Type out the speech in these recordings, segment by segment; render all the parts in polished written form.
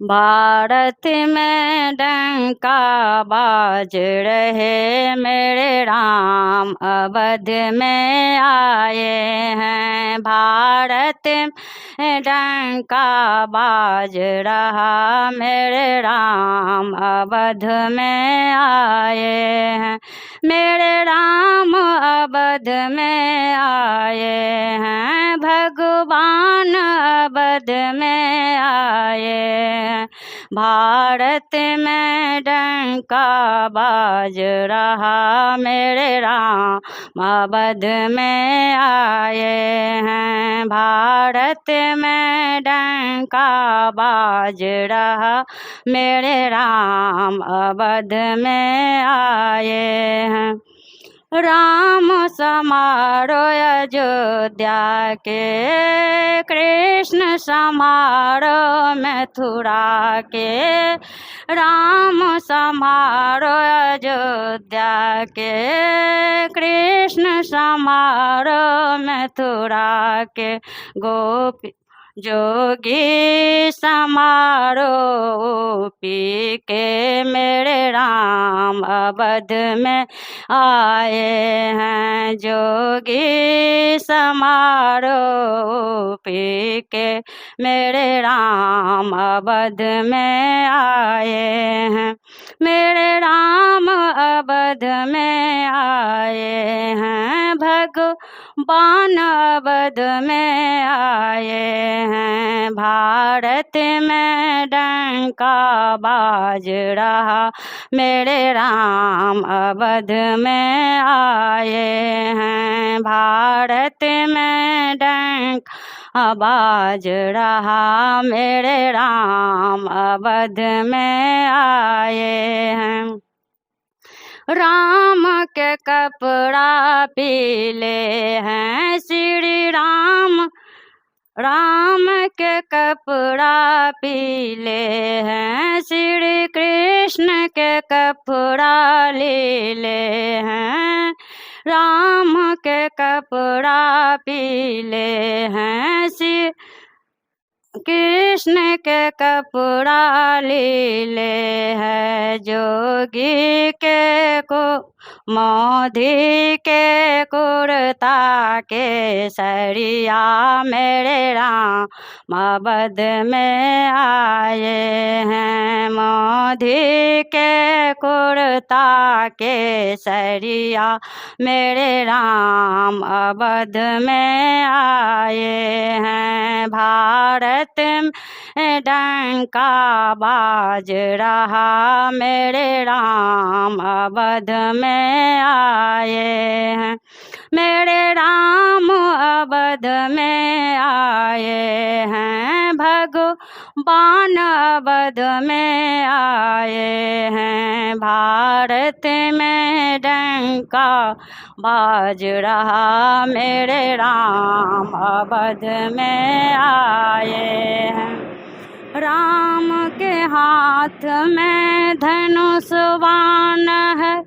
भारत में डंका बाज रहे मेरे राम, अवध में आए हैं। भारत में डंका बाज रहा मेरे राम, अवध में आए हैं। मेरे राम अवध में आए हैं, भगवान अवध में आए हैं। भारत में डंका बाज रहा मेरे राम, अवध में आए हैं। भारत में डंका बाज रहा मेरे राम, अवध में आए हैं। राम समारोह अयोध्या के, कृष्ण समारोह मथुरा के। राम समारोह अयोध्या के, कृष्ण समारोह मथुरा के। गोपी जोगी समारोह पी के मेरे राम, अवध में आए हैं। जोगी समारोह पी के मेरे राम, अवध में आए हैं। मेरे राम अवध में आए हैं, भगवान अवध में आए हैं। भारत में डंका बाज रहा मेरे राम, अवध में आए हैं। भारत में डंका बाज रहा मेरे राम, अवध में आए हैं। राम के कपड़ा पीले हैं श्री राम, राम के कपड़ा पीले हैं। श्री कृष्ण के कपड़ा लीले हैं। राम के कपड़ा पीले हैं, श्री कृष्ण के कपड़ा लीले है। जोगी के को मोदी के कुर्ता के सरिया मेरे राम, अवध में आए हैं। मोदी के कुर्ता के सरिया मेरे राम, अवध में आए हैं। भारत में डंका बाज रहा मेरे राम, अवध में आए हैं। मेरे राम अवध में आए हैं, भगवान अवध में आए हैं। भारत में डंका बाज रहा मेरे राम, अवध में आए हैं। राम के हाथ में धनुष बाण है,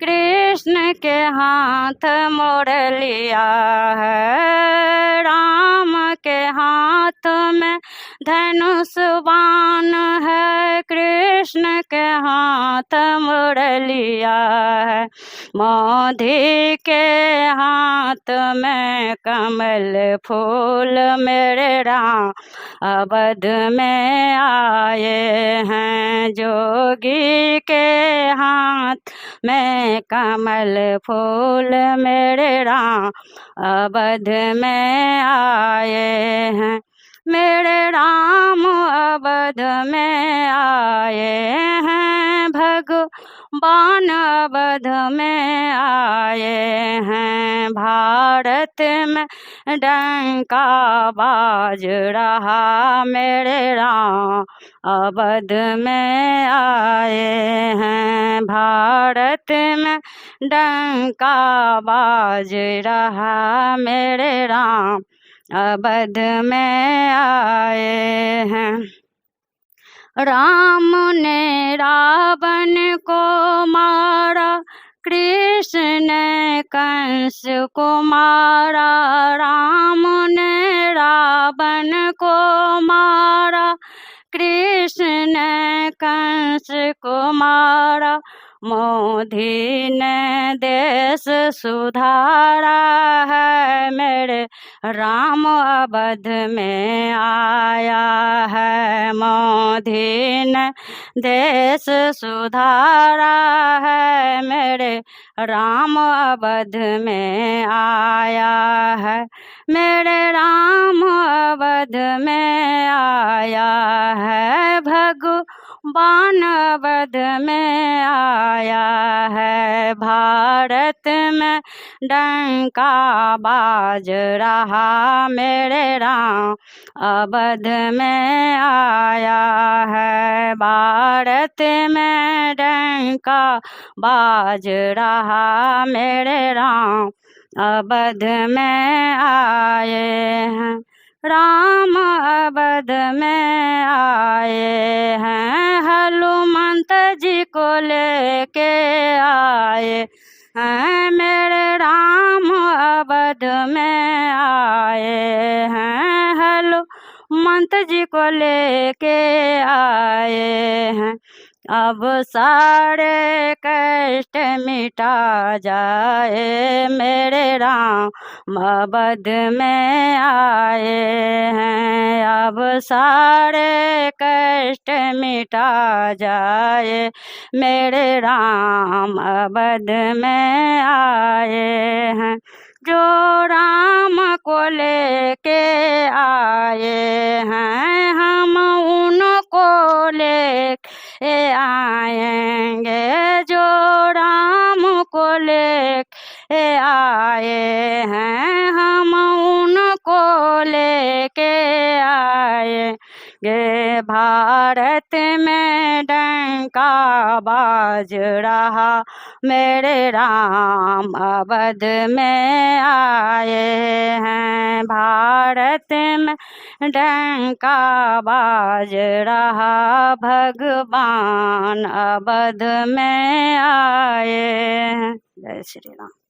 कृष्ण के हाथ मोड़ लिया है। राम के हाथ में धनुष बाण है, कृष्ण के हाथ मोड़ लिया है। मोदी के हाथ में कमल फूल मेरे राम, अवध में आए हैं। जोगी के हाथ में कमल फूल मेरे राम, अवध में आए हैं। मेरे राम अवध में आए हैं, भगवान अवध में आए हैं। भारत में डंका बाज रहा मेरे राम, अवध में आए हैं। भारत में डंका बाज रहा मेरे राम, अवध में आए हैं। राम ने रावण को मारा, कृष्ण ने कंस को मारा। राम ने रावण को मारा, कृष्ण कंस को मारा, मोदी ने देश सुधारा है, मेरे राम अवध में आया है। मोदी ने देश सुधारा है, मेरे राम अवध में आया है, मेरे राम अवध में आया है। भगवान अवध में आया है, भारत में डंका बाज रहा, मेरे राम अवध में आया है। भारत में डंका बाज रहा, मेरे राम अवध में आए हैं। राम अवध में आए हैं, हनुमंत जी को लेके आए हैं, मेरे राम अवध में आए हैं। हनुमंत जी को लेके आए हैं, अब सारे कष्ट मिटा जाए, मेरे राम अवध में आए हैं। अब सारे कष्ट मिटा जाए, मेरे राम अवध में आए हैं। जो राम को लेके आए हैं, हम उनको लेके आएंगे। जो राम को लेके आए हैं, हम उनको लेके आएंगे। भारत में डंका बाज रहा, मेरे राम अवध में आए हैं। भारत में डंका बाज रहा, भगवान अवध में आए हैं। जय श्री राम।